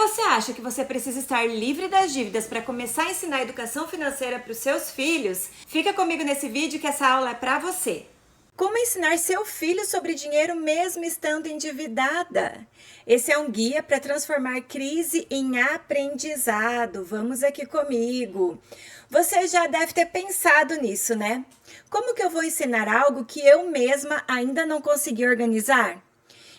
você acha que você precisa estar livre das dívidas para começar a ensinar educação financeira para os seus filhos? Fica comigo nesse vídeo que essa aula é para você. Como ensinar seu filho sobre dinheiro mesmo estando endividada? Esse é um guia para transformar crise em aprendizado. Vamos aqui comigo. Você já deve ter pensado nisso, né? Como que eu vou ensinar algo que eu mesma ainda não consegui organizar?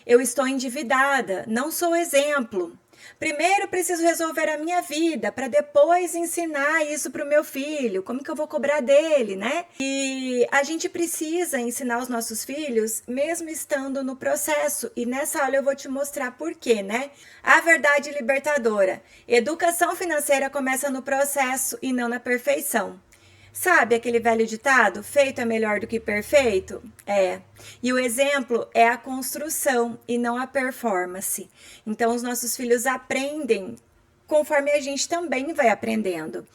Eu estou endividada, não sou exemplo. Primeiro preciso resolver a minha vida para depois ensinar isso para o meu filho. Como que eu vou cobrar dele, né? E a gente precisa ensinar os nossos filhos mesmo estando no processo. E nessa aula eu vou te mostrar por quê, né? A verdade libertadora. Educação financeira começa no processo e não na perfeição. Sabe aquele velho ditado, feito é melhor do que perfeito? É. E o exemplo é a construção e não a performance. Então, os nossos filhos aprendem conforme a gente também vai aprendendo.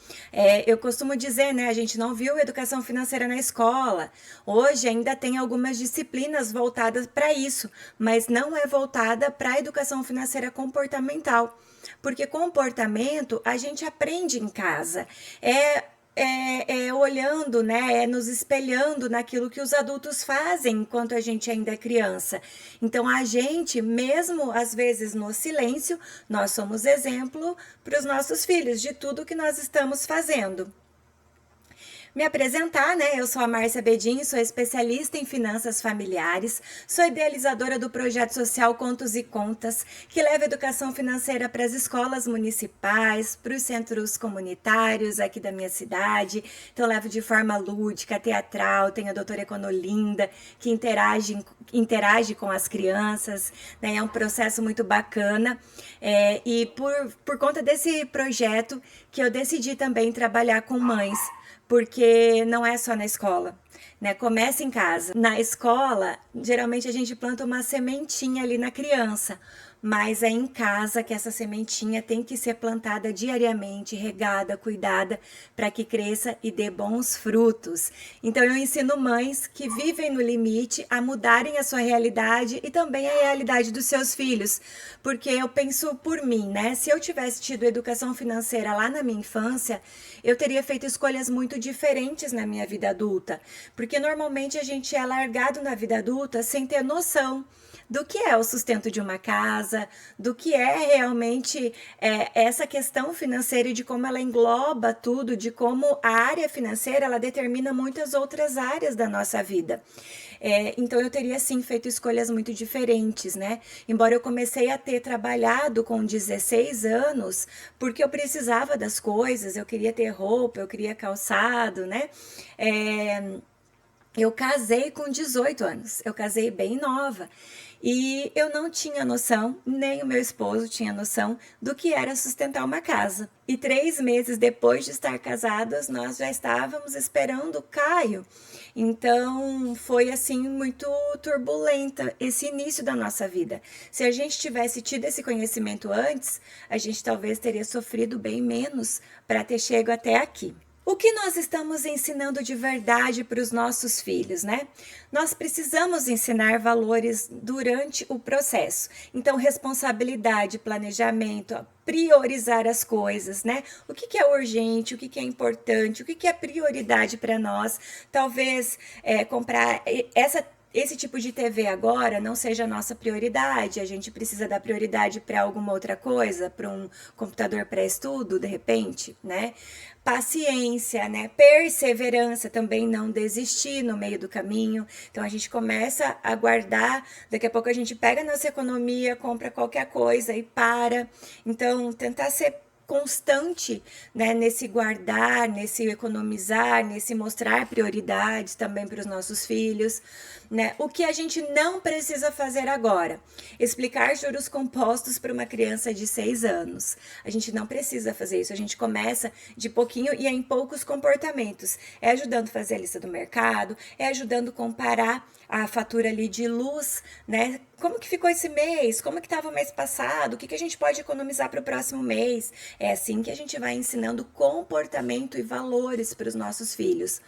Eu costumo dizer, né, a gente não viu educação financeira na escola. Hoje ainda tem algumas disciplinas voltadas para isso, mas não é voltada para a educação financeira comportamental. Porque comportamento a gente aprende em casa. Olhando, né, nos espelhando naquilo que os adultos fazem enquanto a gente ainda é criança. Então, a gente, mesmo às vezes no silêncio, nós somos exemplo para os nossos filhos de tudo que nós estamos fazendo. Me apresentar, né? Eu sou a Márcia Bedin, sou especialista em finanças familiares, sou idealizadora do projeto social Contos e Contas, que leva educação financeira para as escolas municipais, para os centros comunitários aqui da minha cidade. Então, eu levo de forma lúdica, teatral, tenho a doutora Econolinda, que interage com as crianças, né? É um processo muito bacana. E por conta desse projeto que eu decidi também trabalhar com mães, porque não é só na escola, né? Começa em casa. Na escola, geralmente a gente planta uma sementinha ali na criança, mas é em casa que essa sementinha tem que ser plantada diariamente, regada, cuidada, para que cresça e dê bons frutos. Então eu ensino mães que vivem no limite a mudarem a sua realidade e também a realidade dos seus filhos, porque eu penso por mim, né? Se eu tivesse tido educação financeira lá na minha infância, eu teria feito escolhas muito diferentes na minha vida adulta, porque normalmente a gente é largado na vida adulta sem ter noção do que é o sustento de uma casa, do que é realmente essa questão financeira e de como ela engloba tudo, de como a área financeira ela determina muitas outras áreas da nossa vida. Então eu teria sim feito escolhas muito diferentes, né? Embora eu comecei a ter trabalhado com 16 anos, porque eu precisava das coisas, eu queria ter roupa, eu queria calçado, né? Eu casei com 18 anos, eu casei bem nova. E eu não tinha noção, nem o meu esposo tinha noção do que era sustentar uma casa. E 3 meses depois de estar casadas, nós já estávamos esperando o Caio. Então, foi assim muito turbulenta esse início da nossa vida. Se a gente tivesse tido esse conhecimento antes, a gente talvez teria sofrido bem menos para ter chegado até aqui. O que nós estamos ensinando de verdade para os nossos filhos, né? Nós precisamos ensinar valores durante o processo. Então, responsabilidade, planejamento, priorizar as coisas, né? O que é urgente, o que é importante, o que é prioridade para nós. Talvez comprar esse tipo de TV agora não seja a nossa prioridade, a gente precisa dar prioridade para alguma outra coisa, para um computador para estudo, de repente, né? Paciência, né? Perseverança, também não desistir no meio do caminho. Então a gente começa a guardar, daqui a pouco a gente pega a nossa economia, compra qualquer coisa e para. Então tentar ser constante, né, nesse guardar, nesse economizar, nesse mostrar prioridades também para os nossos filhos, né? O que a gente não precisa fazer agora? Explicar juros compostos para uma criança de 6 anos. A gente não precisa fazer isso, a gente começa de pouquinho e é em poucos comportamentos. É ajudando a fazer a lista do mercado, é ajudando a comparar a fatura ali de luz, né? Como que ficou esse mês? Como que estava o mês passado? O que a gente pode economizar para o próximo mês? É assim que a gente vai ensinando comportamento e valores para os nossos filhos.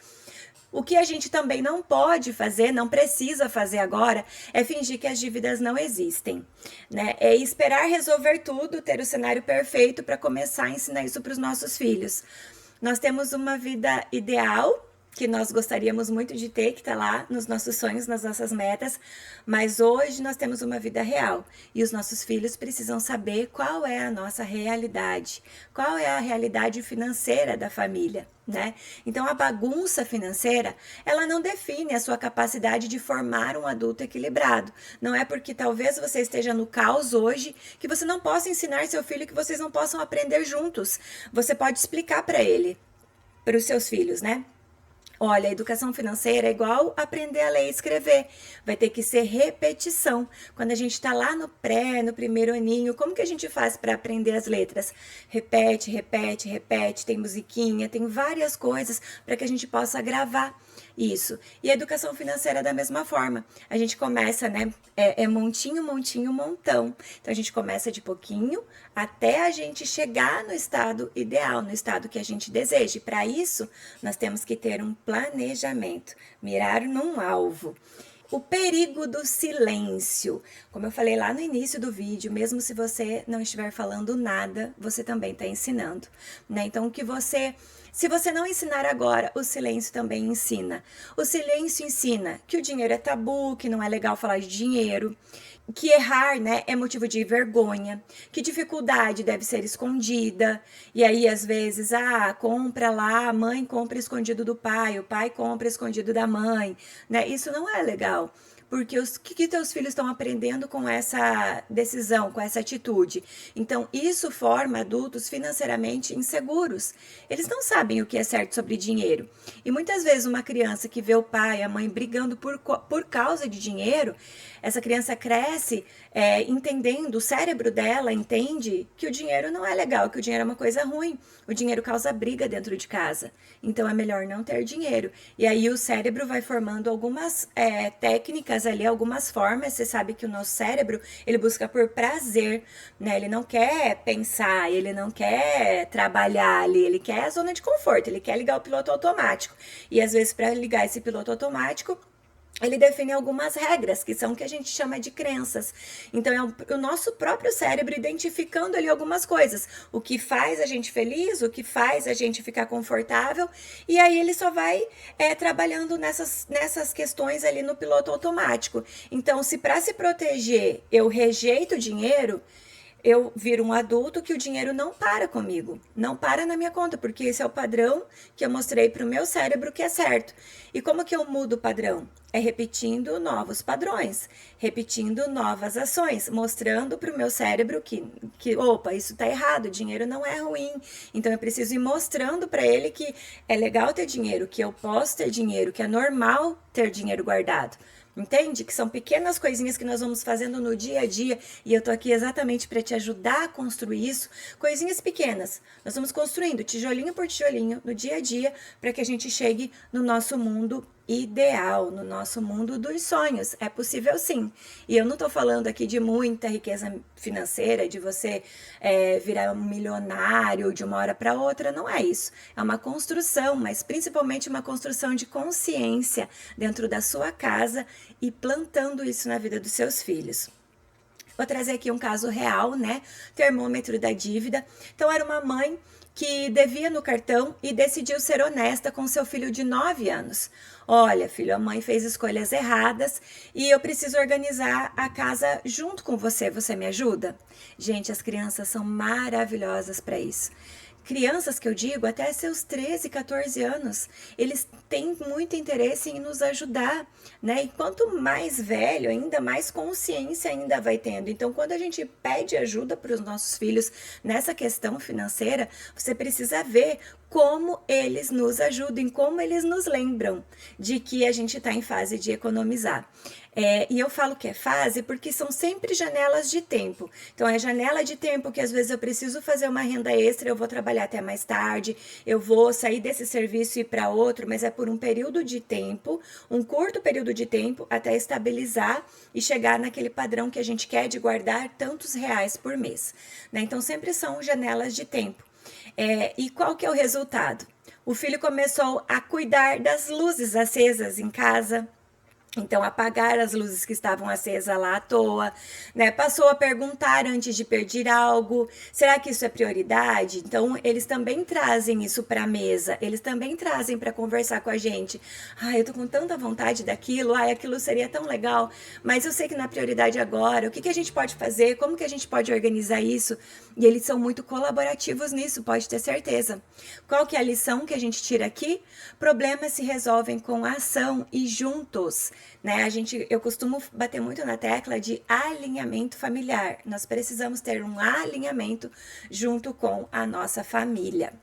O que a gente também não pode fazer, não precisa fazer agora, é fingir que as dívidas não existem, né? É esperar resolver tudo, ter o cenário perfeito para começar a ensinar isso para os nossos filhos. Nós temos uma vida ideal, que nós gostaríamos muito de ter, que está lá nos nossos sonhos, nas nossas metas, mas hoje nós temos uma vida real e os nossos filhos precisam saber qual é a nossa realidade, qual é a realidade financeira da família, né? Então a bagunça financeira, ela não define a sua capacidade de formar um adulto equilibrado. Não é porque talvez você esteja no caos hoje que você não possa ensinar seu filho, que vocês não possam aprender juntos. Você pode explicar para ele, para os seus filhos, né? Olha, a educação financeira é igual aprender a ler e escrever. Vai ter que ser repetição. Quando a gente está lá no pré, no primeiro aninho, como que a gente faz para aprender as letras? Repete, repete, repete. Tem musiquinha, tem várias coisas para que a gente possa gravar isso. E a educação financeira é da mesma forma. A gente começa, né? Montinho, montinho, montão. Então a gente começa de pouquinho até a gente chegar no estado ideal, no estado que a gente deseja. E para isso, nós temos que ter um planejamento, mirar num alvo. O perigo do silêncio. Como eu falei lá no início do vídeo, mesmo se você não estiver falando nada, você também está ensinando, né? Então, se você não ensinar agora, o silêncio também ensina. O silêncio ensina que o dinheiro é tabu, que não é legal falar de dinheiro, que errar, né, é motivo de vergonha, que dificuldade deve ser escondida, e aí às vezes, compra lá, a mãe compra escondido do pai, o pai compra escondido da mãe, né, isso não é legal. Porque o que teus filhos estão aprendendo com essa decisão, com essa atitude? Então, isso forma adultos financeiramente inseguros. Eles não sabem o que é certo sobre dinheiro. E muitas vezes uma criança que vê o pai e a mãe brigando por causa de dinheiro, essa criança cresce entendendo, o cérebro dela entende que o dinheiro não é legal, que o dinheiro é uma coisa ruim. O dinheiro causa briga dentro de casa. Então, é melhor não ter dinheiro. E aí o cérebro vai formando algumas técnicas ali, algumas formas. Você sabe que o nosso cérebro, ele busca por prazer, né? Ele não quer pensar, ele não quer trabalhar ali, ele quer a zona de conforto, ele quer ligar o piloto automático. E às vezes, para ligar esse piloto automático, ele define algumas regras, que são o que a gente chama de crenças. Então, é o nosso próprio cérebro identificando ali algumas coisas. O que faz a gente feliz, o que faz a gente ficar confortável. E aí, ele só vai trabalhando nessas questões ali no piloto automático. Então, se para se proteger eu rejeito o dinheiro, eu viro um adulto que o dinheiro não para comigo, não para na minha conta, porque esse é o padrão que eu mostrei para o meu cérebro que é certo. E como que eu mudo o padrão? É repetindo novos padrões, repetindo novas ações, mostrando para o meu cérebro que, opa, isso está errado, dinheiro não é ruim. Então eu preciso ir mostrando para ele que é legal ter dinheiro, que eu posso ter dinheiro, que é normal ter dinheiro guardado. Entende? Que são pequenas coisinhas que nós vamos fazendo no dia a dia e eu tô aqui exatamente para te ajudar a construir isso. Coisinhas pequenas. Nós vamos construindo tijolinho por tijolinho no dia a dia para que a gente chegue no nosso mundo ideal, no nosso mundo dos sonhos. É possível sim. E eu não tô falando aqui de muita riqueza financeira, de você virar um milionário de uma hora para outra, não é isso. É uma construção, mas principalmente uma construção de consciência dentro da sua casa e plantando isso na vida dos seus filhos. Vou trazer aqui um caso real, né? Termômetro da dívida. Então, era uma mãe que devia no cartão e decidiu ser honesta com seu filho de 9 anos. Olha, filho, a mãe fez escolhas erradas e eu preciso organizar a casa junto com você. Você me ajuda? Gente, as crianças são maravilhosas para isso. Crianças que eu digo, até seus 13, 14 anos, eles têm muito interesse em nos ajudar, né? E quanto mais velho, ainda mais consciência ainda vai tendo. Então, quando a gente pede ajuda para os nossos filhos nessa questão financeira, você precisa ver como eles nos ajudam, como eles nos lembram de que a gente está em fase de economizar. E eu falo que é fase porque são sempre janelas de tempo. Então, é janela de tempo que às vezes eu preciso fazer uma renda extra, eu vou trabalhar até mais tarde, eu vou sair desse serviço e ir para outro, mas é por um período de tempo, um curto período de tempo, até estabilizar e chegar naquele padrão que a gente quer de guardar tantos reais por mês, né? Então, sempre são janelas de tempo. E qual que é o resultado? O filho começou a cuidar das luzes acesas em casa. Então, apagar as luzes que estavam acesas lá à toa, né? Passou a perguntar antes de pedir algo: será que isso é prioridade? Então, eles também trazem isso para a mesa, eles também trazem para conversar com a gente. Eu tô com tanta vontade daquilo, aquilo seria tão legal, mas eu sei que não é prioridade agora. O que a gente pode fazer? Como que a gente pode organizar isso? E eles são muito colaborativos nisso, pode ter certeza. Qual que é a lição que a gente tira aqui? Problemas se resolvem com ação e juntos. Né? Eu costumo bater muito na tecla de alinhamento familiar. Nós precisamos ter um alinhamento junto com a nossa família.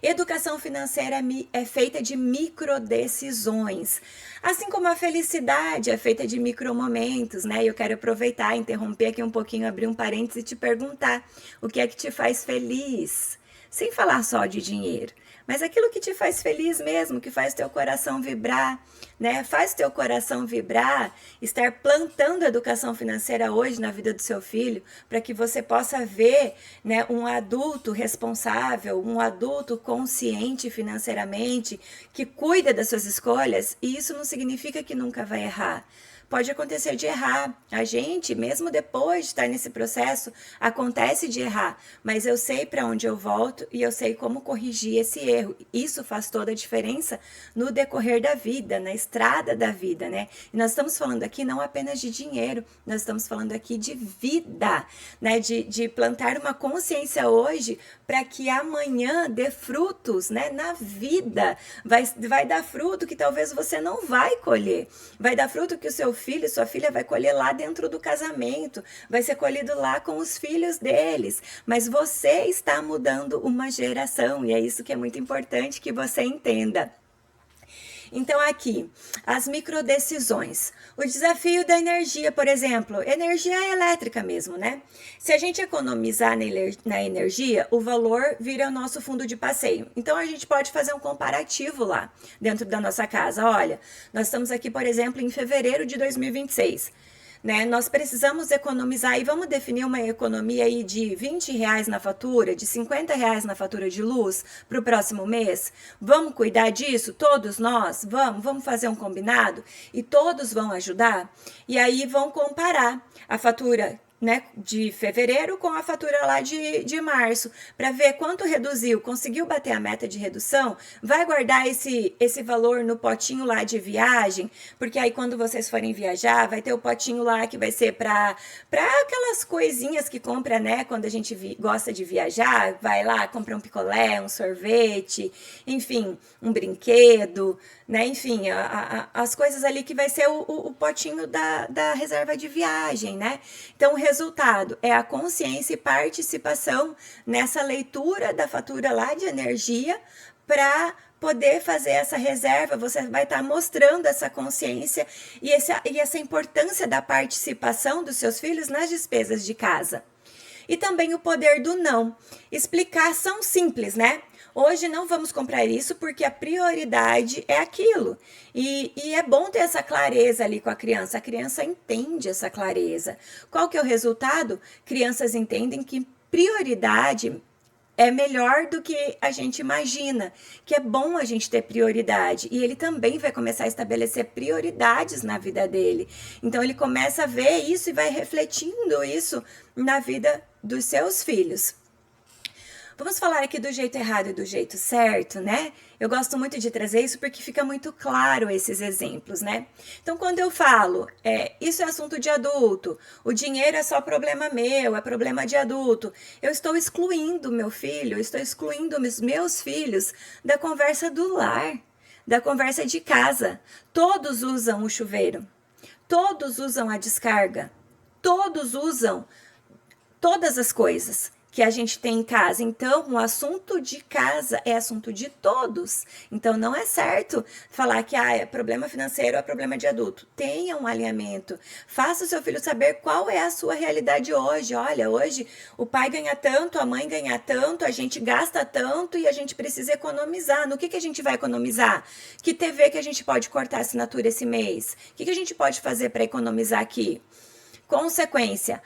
Educação financeira é feita de microdecisões, assim como a felicidade é feita de micromomentos, né? Eu quero aproveitar, interromper aqui um pouquinho, abrir um parênteses e te perguntar: o que é que te faz feliz? Sem falar só de dinheiro, mas aquilo que te faz feliz mesmo, que faz teu coração vibrar, né? Faz teu coração vibrar, estar plantando educação financeira hoje na vida do seu filho, para que você possa ver, né, um adulto responsável, um adulto consciente financeiramente, que cuida das suas escolhas, e isso não significa que nunca vai errar. Pode acontecer de errar. A gente, mesmo depois de estar nesse processo, acontece de errar. Mas eu sei para onde eu volto e eu sei como corrigir esse erro. Isso faz toda a diferença no decorrer da vida, na estrada da vida, né? E nós estamos falando aqui não apenas de dinheiro, nós estamos falando aqui de vida, né? De plantar uma consciência hoje para que amanhã dê frutos, né? Na vida. Vai dar fruto que talvez você não vai colher. Vai dar fruto que o seu filho, sua filha vai colher lá dentro do casamento, vai ser colhido lá com os filhos deles, mas você está mudando uma geração e é isso que é muito importante que você entenda. Então, aqui, as microdecisões. O desafio da energia, por exemplo, energia elétrica mesmo, né? Se a gente economizar na energia, o valor vira o nosso fundo de passeio. Então, a gente pode fazer um comparativo lá dentro da nossa casa. Olha, nós estamos aqui, por exemplo, em fevereiro de 2026. Né? Nós precisamos economizar e vamos definir uma economia aí de R$ 20 na fatura, de R$ 50 na fatura de luz para o próximo mês. Vamos cuidar disso? Todos nós? Vamos fazer um combinado? E todos vão ajudar? E aí vão comparar a fatura, né, de fevereiro com a fatura lá de março, para ver quanto reduziu, conseguiu bater a meta de redução, vai guardar esse valor no potinho lá de viagem, porque aí quando vocês forem viajar, vai ter o potinho lá que vai ser para aquelas coisinhas que compra, né, quando a gente gosta de viajar, vai lá, compra um picolé, um sorvete, enfim, um brinquedo, né, enfim, as coisas ali que vai ser o potinho da reserva de viagem, né? Então, o resultado é a consciência e participação nessa leitura da fatura lá de energia para poder fazer essa reserva. Você vai estar mostrando essa consciência e essa importância da participação dos seus filhos nas despesas de casa. E também o poder do não. Explicação simples, né? Hoje não vamos comprar isso porque a prioridade é aquilo. E é bom ter essa clareza ali com a criança. A criança entende essa clareza. Qual que é o resultado? Crianças entendem que prioridade é melhor do que a gente imagina, que é bom a gente ter prioridade. E ele também vai começar a estabelecer prioridades na vida dele. Então, ele começa a ver isso e vai refletindo isso na vida dos seus filhos. Vamos falar aqui do jeito errado e do jeito certo, né? Eu gosto muito de trazer isso porque fica muito claro esses exemplos, né? Então, quando eu falo, isso é assunto de adulto, o dinheiro é só problema meu, é problema de adulto, eu estou excluindo meu filho, eu estou excluindo os meus filhos da conversa do lar, da conversa de casa. Todos usam o chuveiro, todos usam a descarga, todos usam todas as coisas que a gente tem em casa. Então, o assunto de casa é assunto de todos. Então, não é certo falar que é problema financeiro, é problema de adulto. Tenha um alinhamento. Faça o seu filho saber qual é a sua realidade hoje. Olha, hoje o pai ganha tanto, a mãe ganha tanto, a gente gasta tanto e a gente precisa economizar. No que a gente vai economizar? Que TV que a gente pode cortar a assinatura esse mês? O que a gente pode fazer para economizar aqui? Consequência: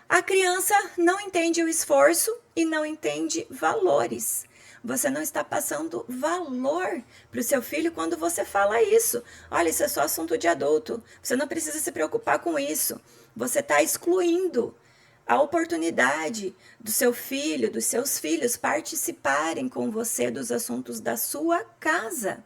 a criança não entende o esforço e não entende valores. você não está passando valor para o seu filho quando você fala isso. Olha, isso é só assunto de adulto. Você não precisa se preocupar com isso. Você está excluindo a oportunidade do seu filho, dos seus filhos participarem com você dos assuntos da sua casa.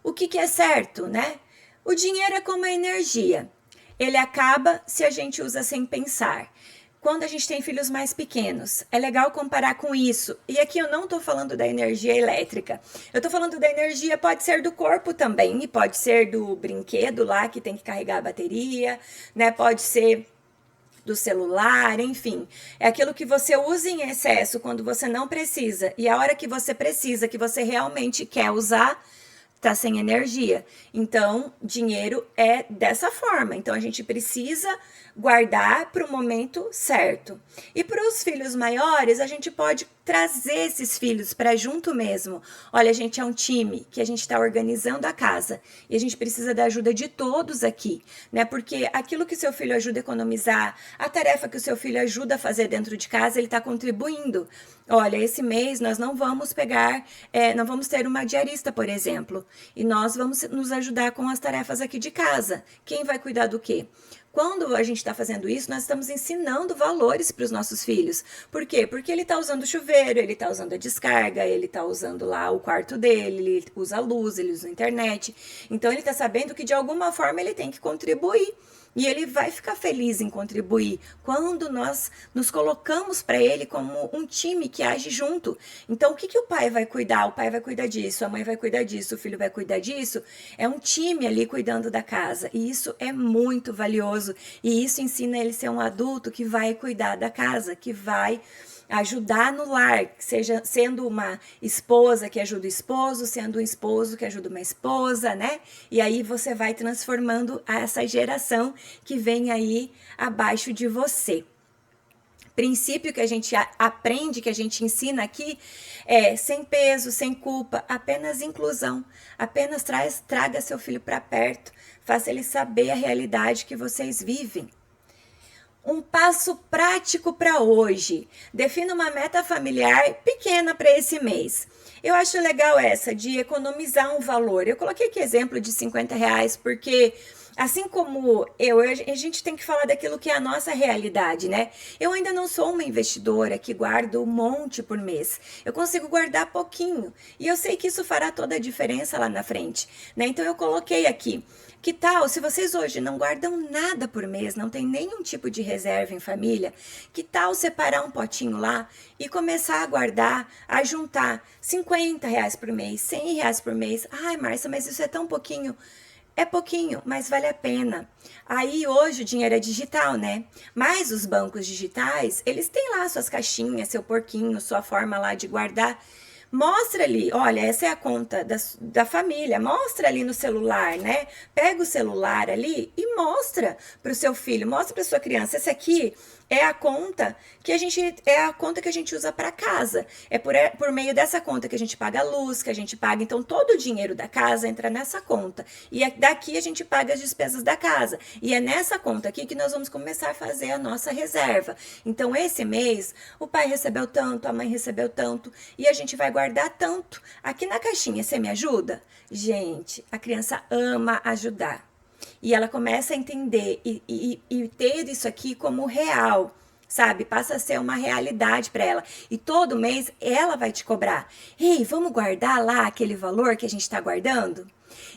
O que é certo, né? O dinheiro é como a energia. Ele acaba se a gente usa sem pensar. Quando a gente tem filhos mais pequenos, é legal comparar com isso. E aqui eu não estou falando da energia elétrica. Eu estou falando da energia, pode ser do corpo também, e pode ser do brinquedo lá que tem que carregar a bateria, né? Pode ser do celular, enfim. É aquilo que você usa em excesso quando você não precisa. E a hora que você precisa, que você realmente quer usar, tá sem energia. Então, dinheiro é dessa forma. Então, a gente precisa guardar para o momento certo. E para os filhos maiores, a gente pode trazer esses filhos para junto mesmo. Olha, a gente é um time que a gente está organizando a casa e a gente precisa da ajuda de todos aqui, né? Porque aquilo que seu filho ajuda a economizar, a tarefa que o seu filho ajuda a fazer dentro de casa, ele está contribuindo. Olha, esse mês nós não vamos não vamos ter uma diarista, por exemplo, e nós vamos nos ajudar com as tarefas aqui de casa. Quem vai cuidar do quê? Quando a gente está fazendo isso, nós estamos ensinando valores para os nossos filhos. Por quê? Porque ele está usando o chuveiro, ele está usando a descarga, ele está usando lá o quarto dele, ele usa a luz, ele usa a internet. Então, ele está sabendo que de alguma forma ele tem que contribuir. E ele vai ficar feliz em contribuir quando nós nos colocamos para ele como um time que age junto. Então, o que o pai vai cuidar? O pai vai cuidar disso, a mãe vai cuidar disso, o filho vai cuidar disso. É um time ali cuidando da casa. E isso é muito valioso. E isso ensina ele a ser um adulto que vai cuidar da casa, que vai ajudar no lar, seja sendo uma esposa que ajuda o esposo, sendo um esposo que ajuda uma esposa, né? E aí você vai transformando essa geração que vem aí abaixo de você. Princípio que a gente aprende, que a gente ensina aqui é sem peso, sem culpa, apenas inclusão. Apenas traga seu filho para perto, faça ele saber a realidade que vocês vivem. Um passo prático para hoje. Defina uma meta familiar pequena para esse mês. Eu acho legal essa de economizar um valor. Eu coloquei aqui exemplo de R$50, porque assim como a gente tem que falar daquilo que é a nossa realidade, né? Eu ainda não sou uma investidora que guarda um monte por mês. Eu consigo guardar pouquinho. E eu sei que isso fará toda a diferença lá na frente, né? Então eu coloquei aqui. Que tal, se vocês hoje não guardam nada por mês, não tem nenhum tipo de reserva em família, que tal separar um potinho lá e começar a guardar, a juntar R$50 por mês, R$100 por mês? Ai, Márcia, mas isso é tão pouquinho. É pouquinho, mas vale a pena. Aí hoje o dinheiro é digital, né? Mas os bancos digitais, eles têm lá suas caixinhas, seu porquinho, sua forma lá de guardar. Mostra ali, olha, essa é a conta da família, mostra ali no celular, né? Pega o celular ali e mostra para o seu filho, mostra para sua criança, essa aqui é a conta que a gente usa para casa. É por meio dessa conta que a gente paga a luz, que a gente paga, então todo o dinheiro da casa entra nessa conta. E daqui a gente paga as despesas da casa. E é nessa conta aqui que nós vamos começar a fazer a nossa reserva. Então esse mês o pai recebeu tanto, a mãe recebeu tanto e a gente vai guardar tanto. Aqui na caixinha, você me ajuda? Gente, a criança ama ajudar. E ela começa a entender e ter isso aqui como real, sabe? Passa a ser uma realidade para ela. E todo mês ela vai te cobrar. Ei, vamos guardar lá aquele valor que a gente está guardando?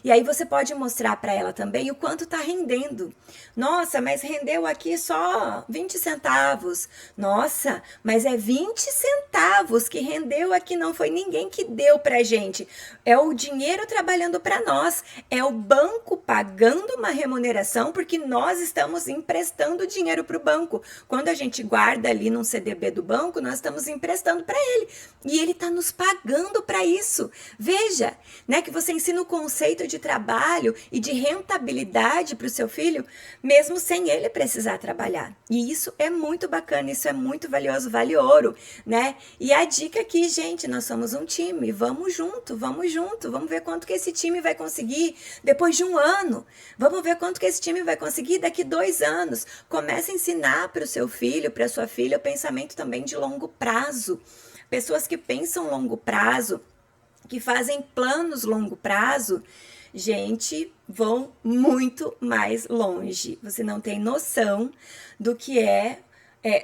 E aí você pode mostrar para ela também o quanto está rendendo. Nossa, mas rendeu aqui só 20 centavos. Nossa, mas é 20 centavos que rendeu aqui, não foi ninguém que deu pra gente. É o dinheiro trabalhando para nós. É o banco pagando uma remuneração porque nós estamos emprestando dinheiro para o banco. Quando a gente guarda ali num CDB do banco, nós estamos emprestando para ele. E ele está nos pagando para isso. Veja, né, que você ensina o conceito conceito de trabalho e de rentabilidade para o seu filho, mesmo sem ele precisar trabalhar. E isso é muito bacana, isso é muito valioso, vale ouro, né? E a dica aqui, gente, nós somos um time, vamos junto, vamos ver quanto que esse time vai conseguir depois de um ano, vamos ver quanto que esse time vai conseguir daqui 2 anos. Comece a ensinar para o seu filho, para a sua filha, o pensamento também de longo prazo. Pessoas que pensam longo prazo, que fazem planos longo prazo, gente, vão muito mais longe. Você não tem noção do que é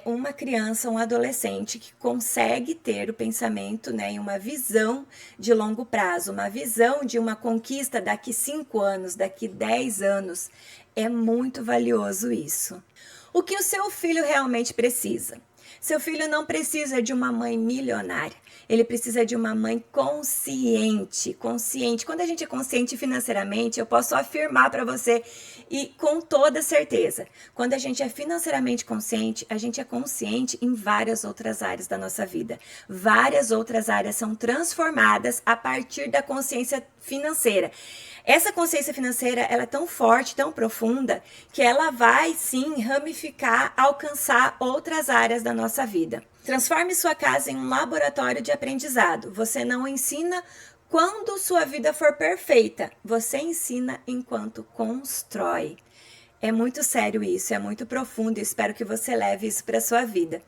uma criança, um adolescente que consegue ter o pensamento, né, e uma visão de longo prazo, uma visão de uma conquista daqui 5 anos, daqui 10 anos. É muito valioso isso. O que o seu filho realmente precisa? Seu filho não precisa de uma mãe milionária, ele precisa de uma mãe consciente. Quando a gente é consciente financeiramente, eu posso afirmar para você e com toda certeza, quando a gente é financeiramente consciente, a gente é consciente em várias outras áreas da nossa vida. Várias outras áreas são transformadas a partir da consciência financeira. Essa consciência financeira, ela é tão forte, tão profunda, que ela vai sim ramificar, alcançar outras áreas da nossa vida. Transforme sua casa em um laboratório de aprendizado. Você não ensina quando sua vida for perfeita, você ensina enquanto constrói. É muito sério isso, é muito profundo e espero que você leve isso para sua vida.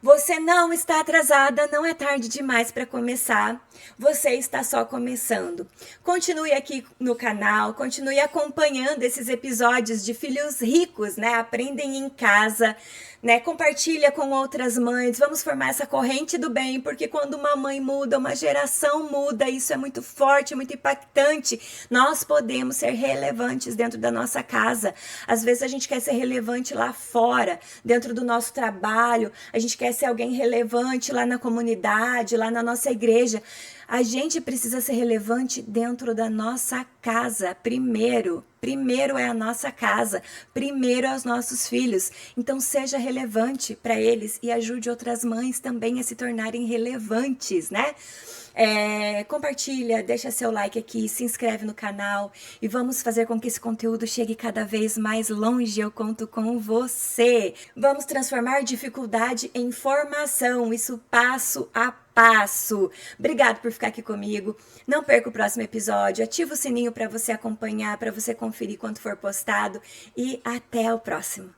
Você não está atrasada, não é tarde demais para começar. Você está só começando. Continue aqui no canal, continue acompanhando esses episódios de Filhos Ricos, né? Aprendem em casa, né? Compartilha com outras mães. Vamos formar essa corrente do bem, porque quando uma mãe muda, uma geração muda, isso é muito forte, muito impactante. Nós podemos ser relevantes dentro da nossa casa. Às vezes a gente quer ser relevante lá fora, dentro do nosso trabalho. A gente quer ser alguém relevante lá na comunidade, lá na nossa igreja. A gente precisa ser relevante dentro da nossa casa primeiro. Primeiro é a nossa casa, primeiro é os nossos filhos. Então seja relevante para eles e ajude outras mães também a se tornarem relevantes, né? Compartilha, deixa seu like aqui, se inscreve no canal e vamos fazer com que esse conteúdo chegue cada vez mais longe. Eu conto com você. Vamos transformar dificuldade em formação, isso passo a passo. Obrigado por ficar aqui comigo. Não perca o próximo episódio. Ativa o sininho para você acompanhar, para você conferir quando for postado. E até o próximo.